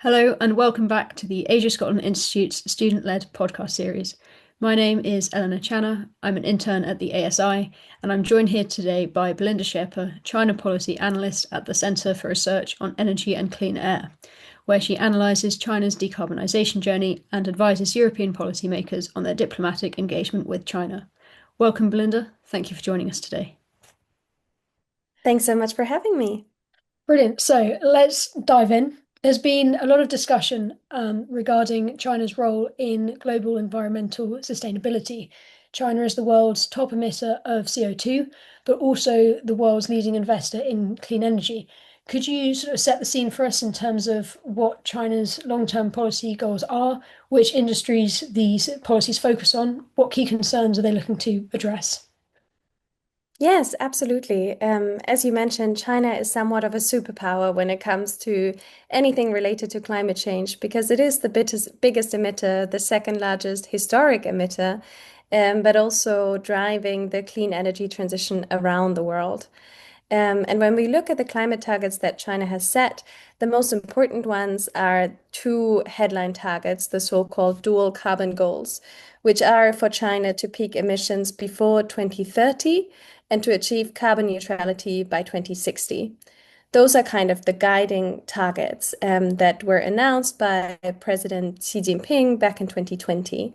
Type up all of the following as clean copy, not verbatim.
Hello and welcome back to the Asia Scotland Institute's student-led podcast series. My name is Eleanor Channer. I'm an intern at the ASI, and I'm joined here today by Belinda Schäpe, China Policy Analyst at the Centre for Research on Energy and Clean Air, where she analyses China's decarbonisation journey and advises European policymakers on their diplomatic engagement with China. Welcome, Belinda. Thank you for joining us today. Thanks so much for having me. Brilliant. So let's dive in. There's been a lot of discussion regarding China's role in global environmental sustainability. China is the world's top emitter of CO2, but also the world's leading investor in clean energy. Could you sort of set the scene for us in terms of what China's long-term policy goals are, which industries these policies focus on, what key concerns are they looking to address? Yes, absolutely. As you mentioned, China is somewhat of a superpower when it comes to anything related to climate change because it is the biggest emitter, the second largest historic emitter, but also driving the clean energy transition around the world. And when we look at the climate targets that China has set, the most important ones are two headline targets, the so-called dual carbon goals, which are for China to peak emissions before 2030 and to achieve carbon neutrality by 2060. Those are kind of the guiding targets that were announced by President Xi Jinping back in 2020.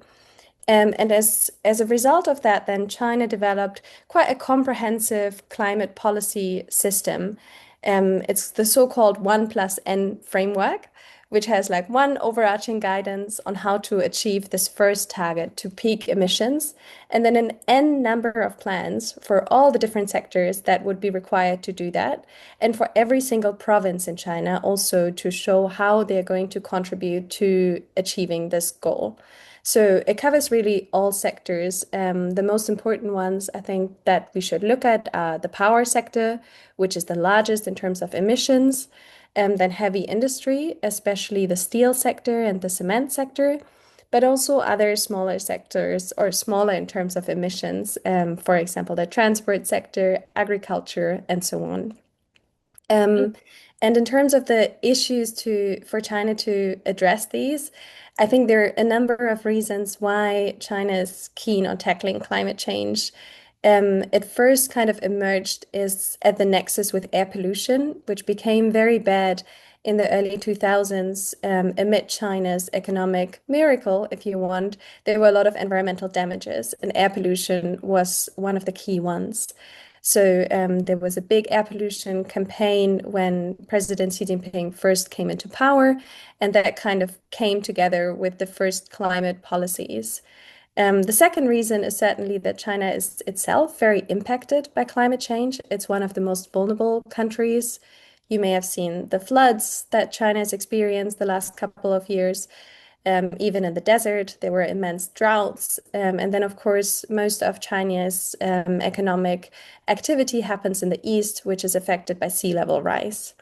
And as a result of that, then China developed quite a comprehensive climate policy system. It's the so-called 1+N framework, which has like one overarching guidance on how to achieve this first target to peak emissions, and then an N number of plans for all the different sectors that would be required to do that, and for every single province in China also to show how they're going to contribute to achieving this goal. So it covers really all sectors. The most important ones I think that we should look at are the power sector, which is the largest in terms of emissions, then heavy industry, especially the steel sector and the cement sector, but also other smaller sectors or smaller in terms of emissions, for example, the transport sector, agriculture, and so on. Um, and in terms of the issues for China to address these, I think there are a number of reasons why China is keen on tackling climate change. It first kind of emerged is at the nexus with air pollution, which became very bad in the early 2000s, amid China's economic miracle, if you want. There were a lot of environmental damages, and air pollution was one of the key ones. So there was a big air pollution campaign when President Xi Jinping first came into power, and that kind of came together with the first climate policies. The second reason is certainly that China is itself very impacted by climate change. It's one of the most vulnerable countries. You may have seen the floods that China has experienced the last couple of years. Even in the desert, there were immense droughts. And then, of course, most of China's economic activity happens in the east, which is affected by sea level rise.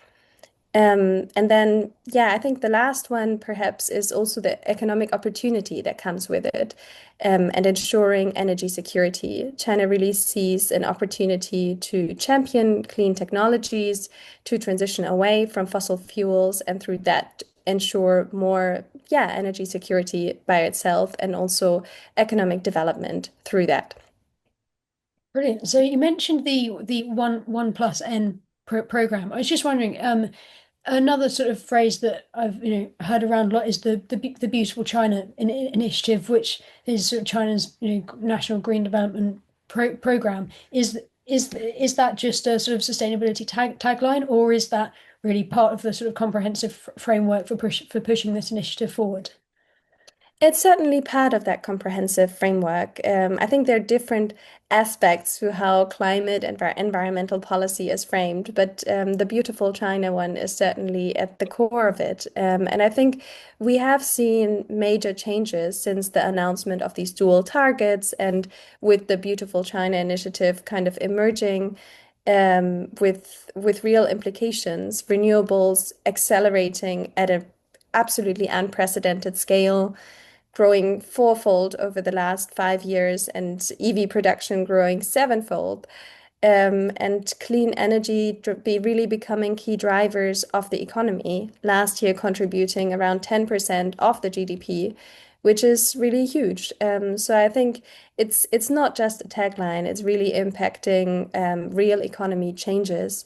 And then, yeah, I think the last one perhaps is also the economic opportunity that comes with it, and ensuring energy security. China really sees an opportunity to champion clean technologies, to transition away from fossil fuels, and through that ensure more, yeah, energy security by itself and also economic development through that. Brilliant. So you mentioned the one plus N program. I was just wondering, another sort of phrase that I've heard around a lot is the Beautiful China initiative, which is sort of China's national green development program. Is that just a sort of sustainability tagline, or is that really part of the sort of comprehensive framework for pushing this initiative forward? It's certainly part of that comprehensive framework. I think there are different aspects to how climate and environmental policy is framed, but the Beautiful China one is certainly at the core of it. And I think we have seen major changes since the announcement of these dual targets and with the Beautiful China initiative kind of emerging with real implications, renewables accelerating at an absolutely unprecedented scale, growing fourfold over the last 5 years, and EV production growing sevenfold. and clean energy be really becoming key drivers of the economy, last year contributing around 10% of the GDP, which is really huge. So I think it's not just a tagline, it's really impacting real economy changes.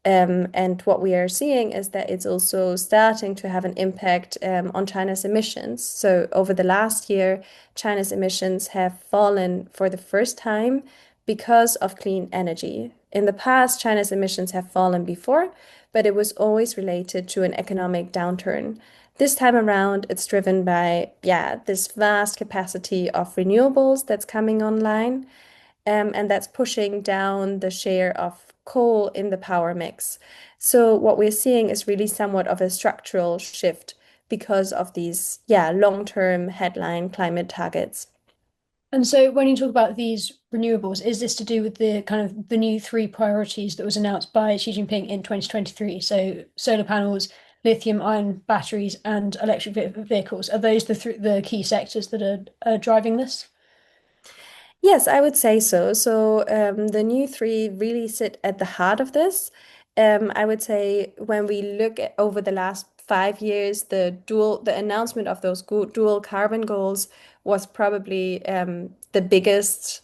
And what we are seeing is that it's also starting to have an impact on China's emissions. So over the last year, China's emissions have fallen for the first time because of clean energy. In the past, China's emissions have fallen before, but it was always related to an economic downturn. This time around, it's driven by, yeah, this vast capacity of renewables that's coming online, and that's pushing down the share of coal in the power mix. So what we're seeing is really somewhat of a structural shift because of these, yeah, long-term headline climate targets. And so when you talk about these renewables, is this to do with the kind of the new three priorities that was announced by Xi Jinping in 2023? So solar panels, lithium-ion batteries, and electric vehicles. Are those the key sectors that are driving this? Yes, I would say so. So the new three really sit at the heart of this. I would say when we look at over the last 5 years, the announcement of those dual carbon goals was probably the biggest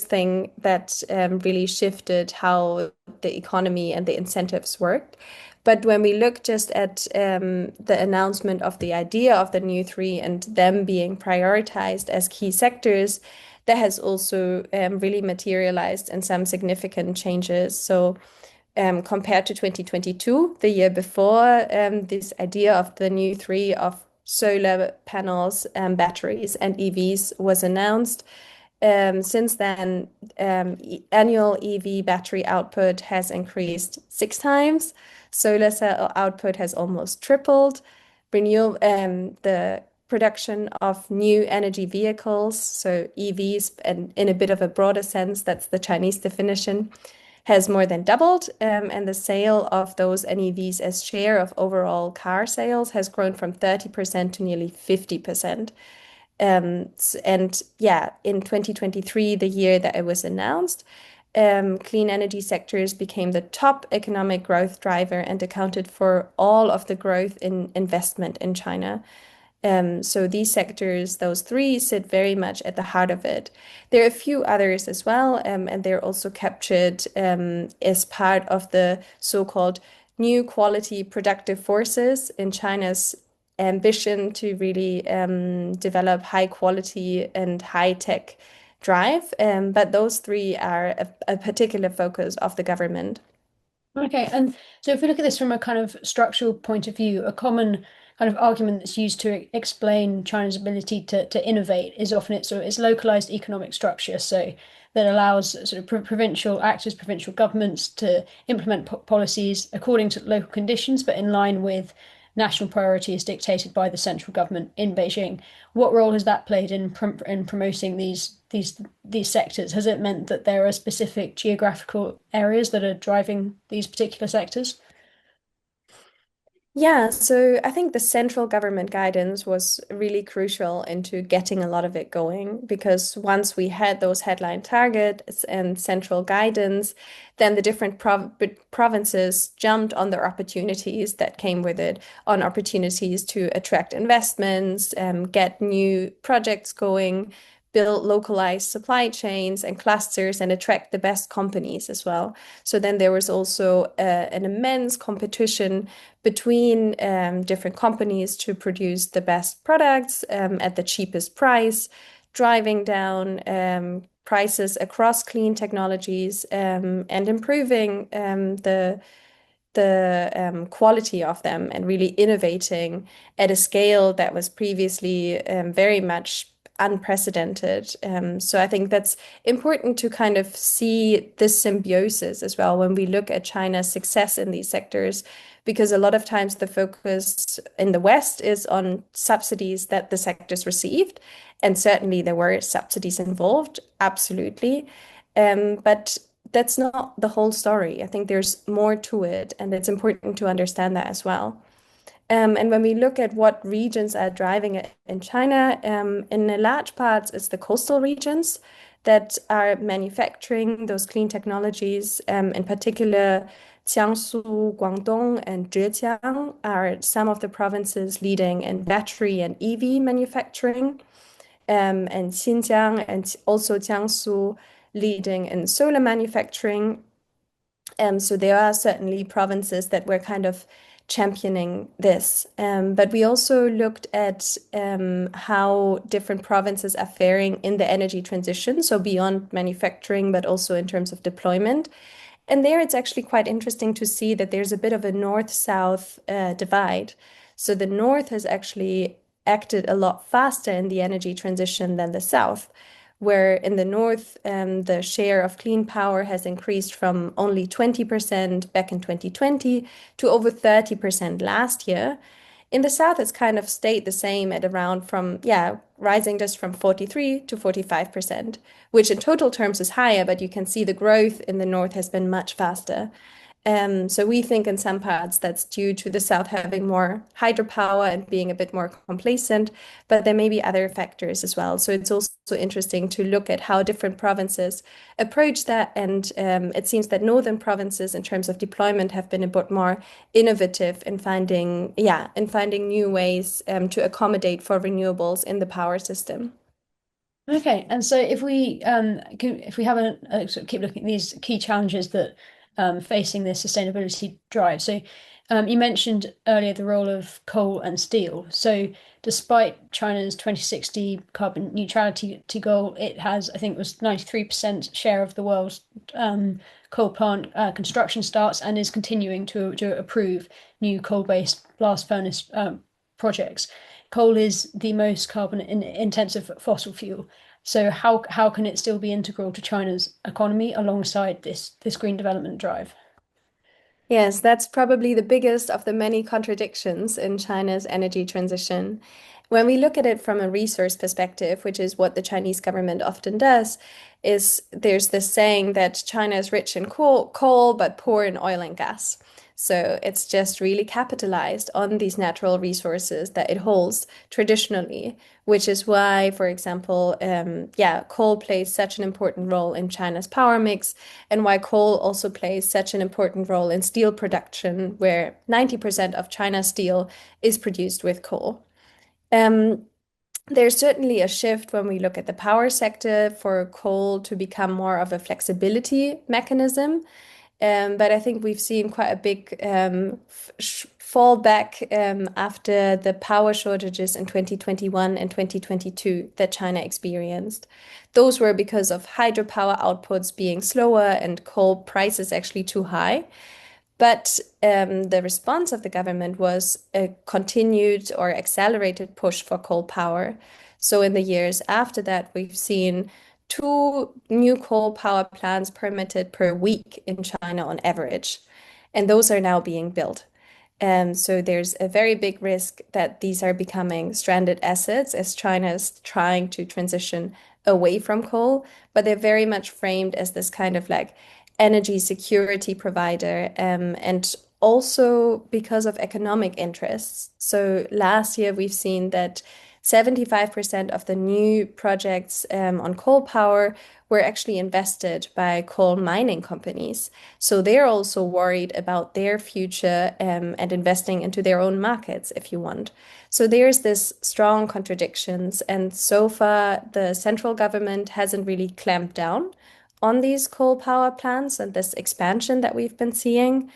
thing that really shifted how the economy and the incentives worked. But when we look just at the announcement of the idea of the new three and them being prioritized as key sectors, that has also really materialized in some significant changes. So compared to 2022, the year before, this idea of the new three of solar panels, batteries, and EVs was announced. Since then, annual EV battery output has increased 6 times. Solar cell output has almost tripled. The production of new energy vehicles, so EVs, and in a bit of a broader sense, that's the Chinese definition, has more than doubled. And the sale of those NEVs as share of overall car sales has grown from 30% to nearly 50%. And yeah, in 2023, the year that it was announced, clean energy sectors became the top economic growth driver and accounted for all of the growth in investment in China. So these sectors, those three, sit very much at the heart of it. There are a few others as well, and they're also captured as part of the so-called new quality productive forces in China's ambition to really develop high quality and high tech drive. But those three are a particular focus of the government. Okay, and so if we look at this from a kind of structural point of view, a common kind of argument that's used to explain China's ability to innovate is often its localized economic structure. So that allows sort of provincial actors, provincial governments to implement policies according to local conditions, but in line with national priorities dictated by the central government in Beijing. What role has that played in promoting these sectors? Has it meant that there are specific geographical areas that are driving these particular sectors? Yeah, so I think the central government guidance was really crucial into getting a lot of it going because once we had those headline targets and central guidance, then the different provinces jumped on the opportunities that came with it, on opportunities to attract investments, get new projects going, build localized supply chains and clusters, and attract the best companies as well. So then there was also an immense competition between different companies to produce the best products at the cheapest price, driving down prices across clean technologies and improving the quality of them and really innovating at a scale that was previously very much unprecedented. So I think that's important to kind of see this symbiosis as well when we look at China's success in these sectors, because a lot of times the focus in the West is on subsidies that the sectors received. And certainly there were subsidies involved, absolutely. But that's not the whole story. I think there's more to it, and it's important to understand that as well. And when we look at what regions are driving it in China, in a large part, it's the coastal regions that are manufacturing those clean technologies. In particular, Jiangsu, Guangdong, and Zhejiang are some of the provinces leading in battery and EV manufacturing, and Xinjiang and also Jiangsu leading in solar manufacturing. So there are certainly provinces that were kind of championing this. But we also looked at how different provinces are faring in the energy transition, so beyond manufacturing, but also in terms of deployment. And there it's actually quite interesting to see that there's a bit of a north-south divide. So the north has actually acted a lot faster in the energy transition than the south, where in the north, the share of clean power has increased from only 20% back in 2020 to over 30% last year. In the south, it's kind of stayed the same at around from, yeah, rising just from 43 to 45%, which in total terms is higher, but you can see the growth in the north has been much faster. So we think in some parts that's due to the south having more hydropower and being a bit more complacent, but there may be other factors as well. So it's also interesting to look at how different provinces approach that. And it seems that northern provinces, in terms of deployment, have been a bit more innovative in finding, yeah, in finding new ways to accommodate for renewables in the power system. Okay, and so if we have sort of keep looking at these key challenges that facing this sustainability drive. So you mentioned earlier the role of coal and steel. So despite China's 2060 carbon neutrality goal, it has, I think, it was 93% share of the world's coal plant construction starts and is continuing to approve new coal-based blast furnace projects. Coal is the most carbon intensive fossil fuel. So how can it still be integral to China's economy alongside this green development drive? Yes, that's probably the biggest of the many contradictions in China's energy transition. When we look at it from a resource perspective, which is what the Chinese government often does, is there's this saying that China is rich in coal but poor in oil and gas. So it's just really capitalized on these natural resources that it holds traditionally, which is why, for example, yeah, coal plays such an important role in China's power mix, and why coal also plays such an important role in steel production, where 90% of China's steel is produced with coal. Um, there's certainly a shift when we look at the power sector for coal to become more of a flexibility mechanism. But I think we've seen quite a big fallback after the power shortages in 2021 and 2022 that China experienced. Those were because of hydropower outputs being slower and coal prices actually too high. But the response of the government was a continued or accelerated push for coal power. So in the years after that, we've seen two new coal power plants permitted per week in China on average. And those are now being built. So there's a very big risk that these are becoming stranded assets as China is trying to transition away from coal, but they're very much framed as this kind of like energy security provider, and also because of economic interests. So last year we've seen that 75% of the new projects on coal power were actually invested by coal mining companies. So they're also worried about their future and investing into their own markets, if you want. So there's this strong contradictions, and so far the central government hasn't really clamped down on these coal power plants and this expansion that we've been seeing.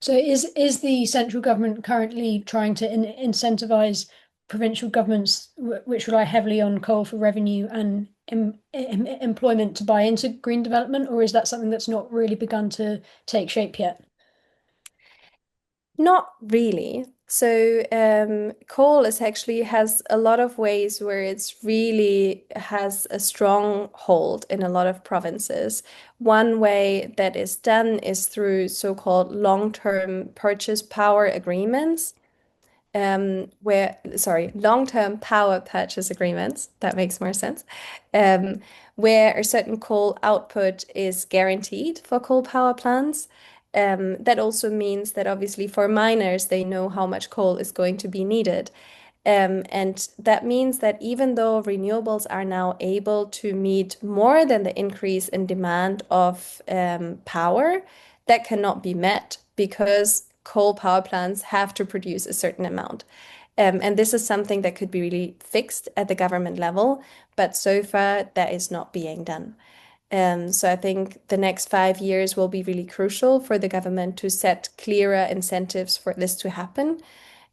So is the central government currently trying to incentivize provincial governments which rely heavily on coal for revenue and employment to buy into green development, or is that something that's not really begun to take shape yet? Not really. So coal is actually has a lot of ways where it's really has a strong hold in a lot of provinces. One way that is done is through so-called long-term purchase power agreements, long-term power purchase agreements, that makes more sense, um, where a certain coal output is guaranteed for coal power plants. That also means that obviously for miners, they know how much coal is going to be needed. And that means that even though renewables are now able to meet more than the increase in demand of power, that cannot be met because coal power plants have to produce a certain amount. And this is something that could be really fixed at the government level, but so far that is not being done. So I think the next 5 years will be really crucial for the government to set clearer incentives for this to happen.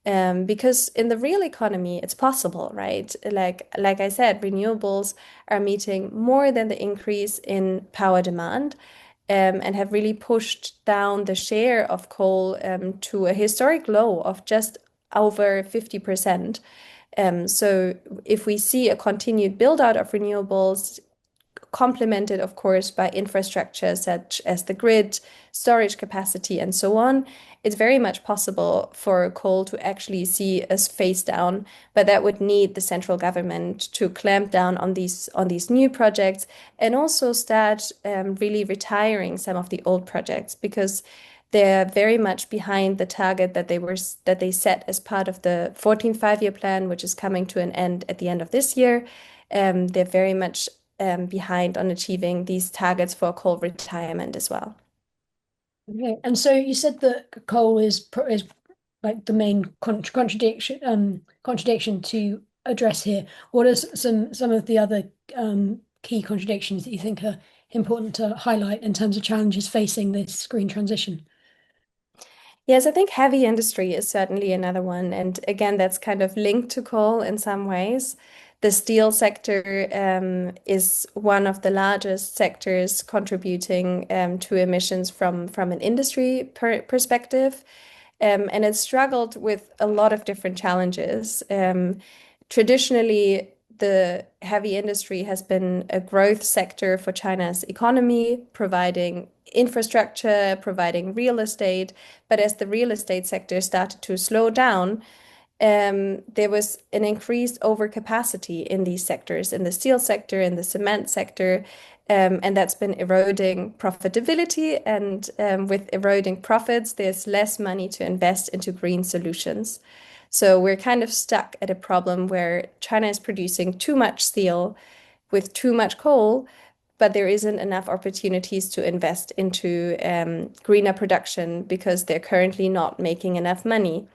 Because in the real economy, it's possible, right? Like I said, renewables are meeting more than the increase in power demand, and have really pushed down the share of coal to a historic low of just over 50%. So if we see a continued build out of renewables, complemented, of course, by infrastructure such as the grid, storage capacity, and so on, it's very much possible for coal to actually see us phase down, but that would need the central government to clamp down on these new projects and also start really retiring some of the old projects because they're very much behind the target that they set as part of the 14th five-year plan, which is coming to an end at the end of this year. They're very much behind on achieving these targets for coal retirement as well. Okay. And so you said that coal is like the main contradiction to address here. What are some of the other key contradictions that you think are important to highlight in terms of challenges facing this green transition? Yes, I think heavy industry is certainly another one. And again, that's kind of linked to coal in some ways. The steel sector is one of the largest sectors contributing to emissions from an industry perspective. And it's struggled with a lot of different challenges. Traditionally, the heavy industry has been a growth sector for China's economy, providing infrastructure, providing real estate. But as the real estate sector started to slow down, there was an increased overcapacity in these sectors, in the steel sector, in the cement sector, and that's been eroding profitability. And with eroding profits, there's less money to invest into green solutions. So we're kind of stuck at a problem where China is producing too much steel with too much coal, but there isn't enough opportunities to invest into greener production because they're currently not making enough money.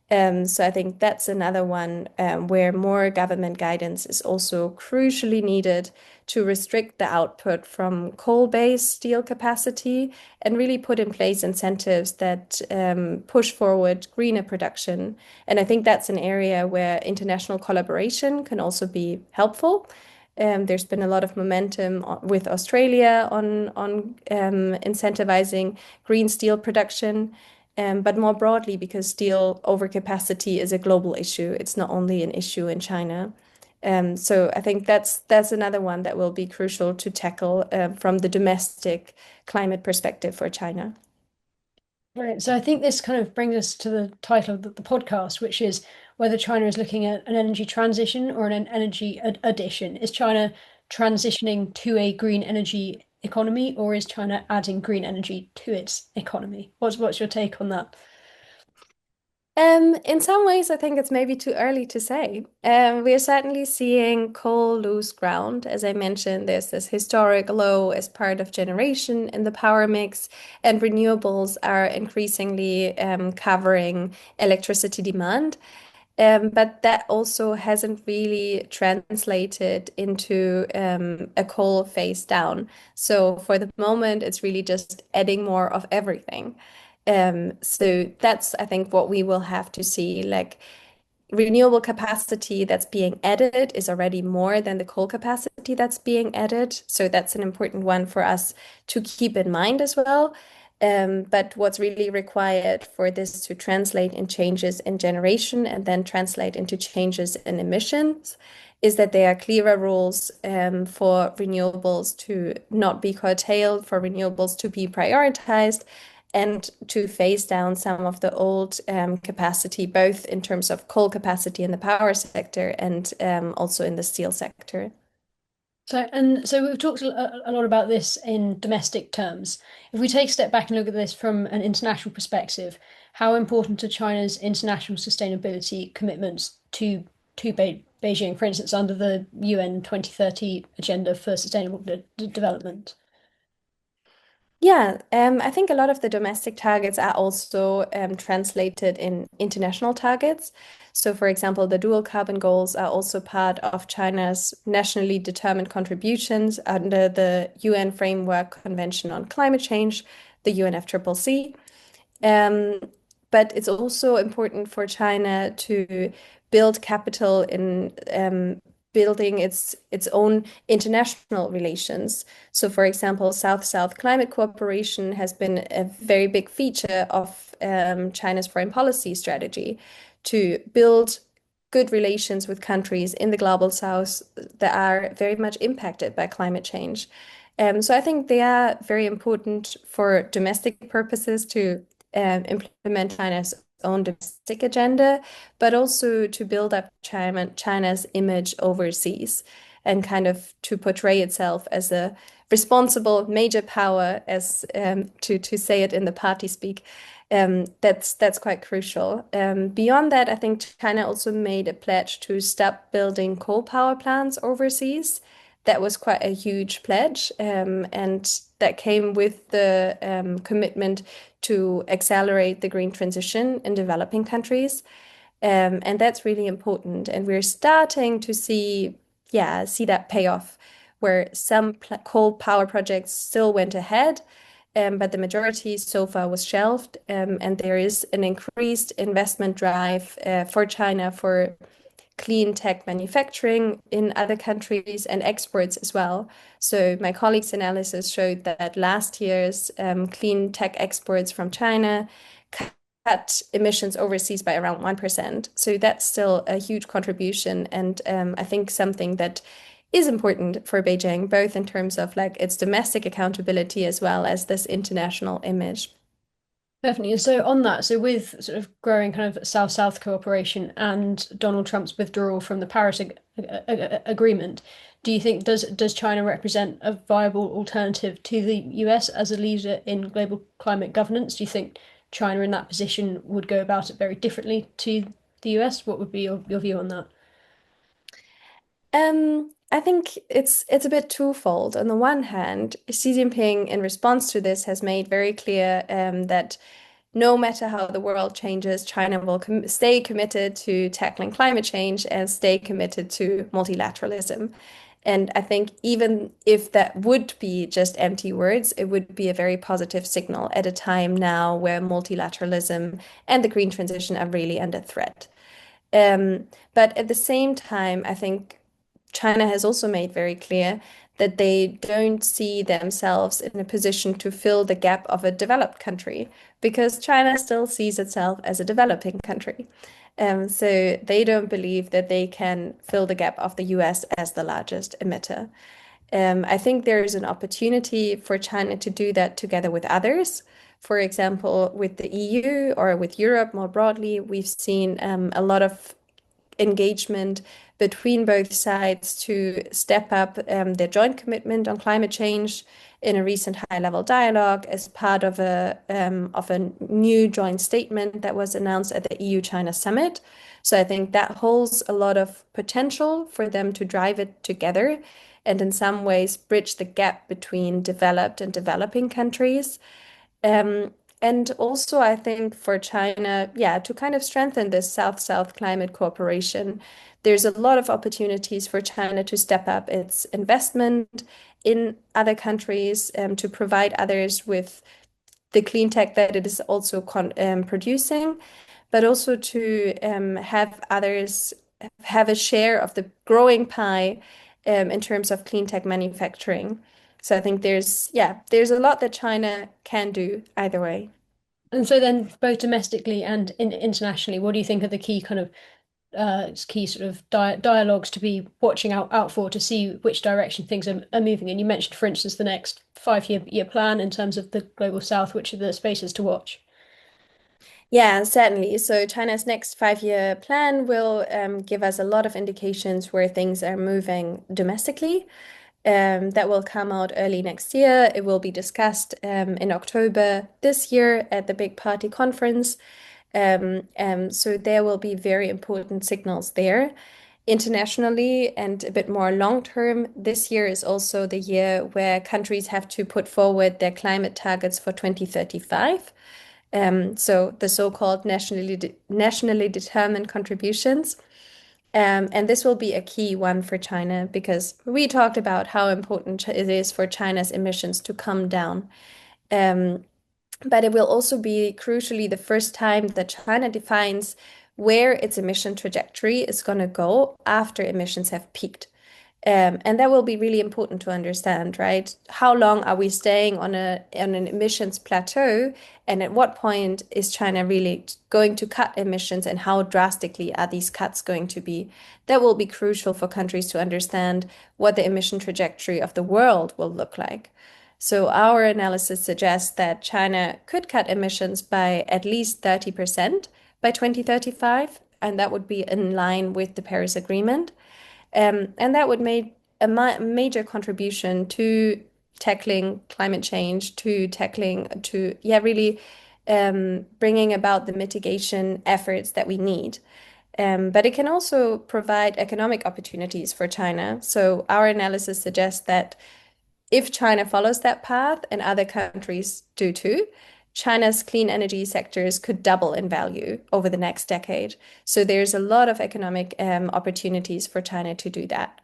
So I think that's another one where more government guidance is also crucially needed to restrict the output from coal-based steel capacity and really put in place incentives that push forward greener production. And I think that's an area where international collaboration can also be helpful. There's been a lot of momentum with Australia on incentivizing green steel production. But more broadly, because steel overcapacity is a global issue, it's not only an issue in China. So I think that's another one that will be crucial to tackle from the domestic climate perspective for China. Right. So I think this kind of brings us to the title of the podcast, which is whether China is looking at an energy transition or an energy addition. Is China transitioning to a green energy economy, or is China adding green energy to its economy? What's your take on that? In some ways, I think it's maybe too early to say. We are certainly seeing coal lose ground. As I mentioned, there's this historic low as part of generation in the power mix, and renewables are increasingly covering electricity demand. But that also hasn't really translated into a coal phase down. So for the moment, it's really just adding more of everything. So that's, I think, what we will have to see. Like renewable capacity that's being added is already more than the coal capacity that's being added. So that's an important one for us to keep in mind as well. But what's really required for this to translate in changes in generation and then translate into changes in emissions is that there are clearer rules for renewables to not be curtailed, for renewables to be prioritized, and to phase down some of the old capacity, both in terms of coal capacity in the power sector and also in the steel sector. So we've talked a lot about this in domestic terms. If we take a step back and look at this from an international perspective, how important are China's international sustainability commitments to Beijing, for instance, under the UN 2030 Agenda for Sustainable Development? Yeah, I think a lot of the domestic targets are also translated in international targets. So, for example, the dual carbon goals are also part of China's nationally determined contributions under the UN Framework Convention on Climate Change, the UNFCCC. Um, but it's also important for China to build capital in building its own international relations. So, for example, South-South climate cooperation has been a very big feature of China's foreign policy strategy to build good relations with countries in the global South that are very much impacted by climate change. So I think they are very important for domestic purposes to implement China's own domestic agenda, but also to build up China's image overseas and kind of to portray itself as a responsible major power, as to say it in the party speak. That's quite crucial. Beyond that, I think China also made a pledge to stop building coal power plants overseas. That was quite a huge pledge, and that came with the commitment to accelerate the green transition in developing countries. And that's really important. And we're starting to see that payoff, where some coal power projects still went ahead, but the majority so far was shelved. And there is an increased investment drive for China for clean tech manufacturing in other countries and exports as well. So my colleagues' analysis showed that last year's clean tech exports from China cut emissions overseas by around 1%. So that's still a huge contribution, and I think something that is important for Beijing, both in terms of like its domestic accountability as well as this international image. Definitely. So on that, so with sort of growing kind of South-South cooperation and Donald Trump's withdrawal from the Paris Agreement, do you think does China represent a viable alternative to the US as a leader in global climate governance? Do you think China in that position would go about it very differently to the US? What would be your view on that? I think it's a bit twofold. On the one hand, Xi Jinping, in response to this, has made very clear that no matter how the world changes, China will stay committed to tackling climate change and stay committed to multilateralism. And I think even if that would be just empty words, it would be a very positive signal at a time now where multilateralism and the green transition are really under threat. But at the same time, I think China has also made very clear that they don't see themselves in a position to fill the gap of a developed country because China still sees itself as a developing country. So they don't believe that they can fill the gap of the US as the largest emitter. I think there is an opportunity for China to do that together with others. For example, with the EU or with Europe more broadly, we've seen a lot of engagement between both sides to step up their joint commitment on climate change in a recent high-level dialogue as part of a new joint statement that was announced at the EU-China summit. So I think that holds a lot of potential for them to drive it together and in some ways bridge the gap between developed and developing countries. And also, I think for China, yeah, to kind of strengthen this South-South climate cooperation, there's a lot of opportunities for China to step up its investment in other countries, to provide others with the clean tech that it is also producing, but also to have others have a share of the growing pie in terms of clean tech manufacturing. So I think there's a lot that China can do either way. And so then, both domestically and internationally, what do you think are the key kind of key sort of dialogues to be watching out for to see which direction things are moving? And you mentioned, for instance, the next 5-year plan in terms of the global south, which are the spaces to watch. Yeah, certainly. So China's next 5-year plan will give us a lot of indications where things are moving domestically. that will come out early next year. It will be discussed in October this year at the Big Party Conference. So there will be very important signals there. Internationally and a bit more long term, this year is also the year where countries have to put forward their climate targets for 2035. So the so-called nationally determined contributions. And this will be a key one for China because we talked about how important it is for China's emissions to come down. Um, but it will also be crucially the first time that China defines where its emission trajectory is going to go after emissions have peaked. And that will be really important to understand, right? How long are we staying on an emissions plateau? And at what point is China really going to cut emissions and how drastically are these cuts going to be? That will be crucial for countries to understand what the emission trajectory of the world will look like. So our analysis suggests that China could cut emissions by at least 30% by 2035, and that would be in line with the Paris Agreement. And that would make a major contribution to tackling climate change, really bringing about the mitigation efforts that we need. But it can also provide economic opportunities for China. So our analysis suggests that if China follows that path and other countries do too, China's clean energy sectors could double in value over the next decade. So there's a lot of economic opportunities for China to do that.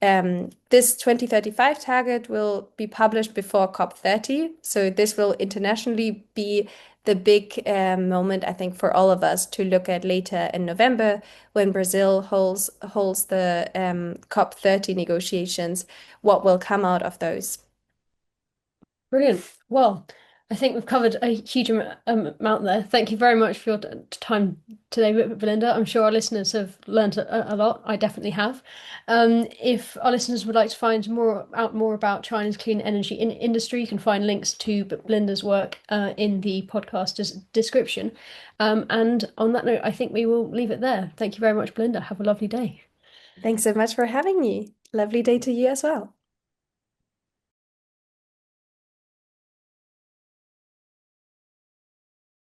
This 2035 target will be published before COP30. So this will internationally be the big moment, I think, for all of us to look at later in November when Brazil holds the COP30 negotiations. What will come out of those? Brilliant. Well, I think we've covered a huge amount there. Thank you very much for your time today, Belinda. I'm sure our listeners have learned a lot. I definitely have. If our listeners would like to find more about China's clean energy industry, you can find links to Belinda's work in the podcast description. And on that note, I think we will leave it there. Thank you very much, Belinda. Have a lovely day. Thanks so much for having me. Lovely day to you as well.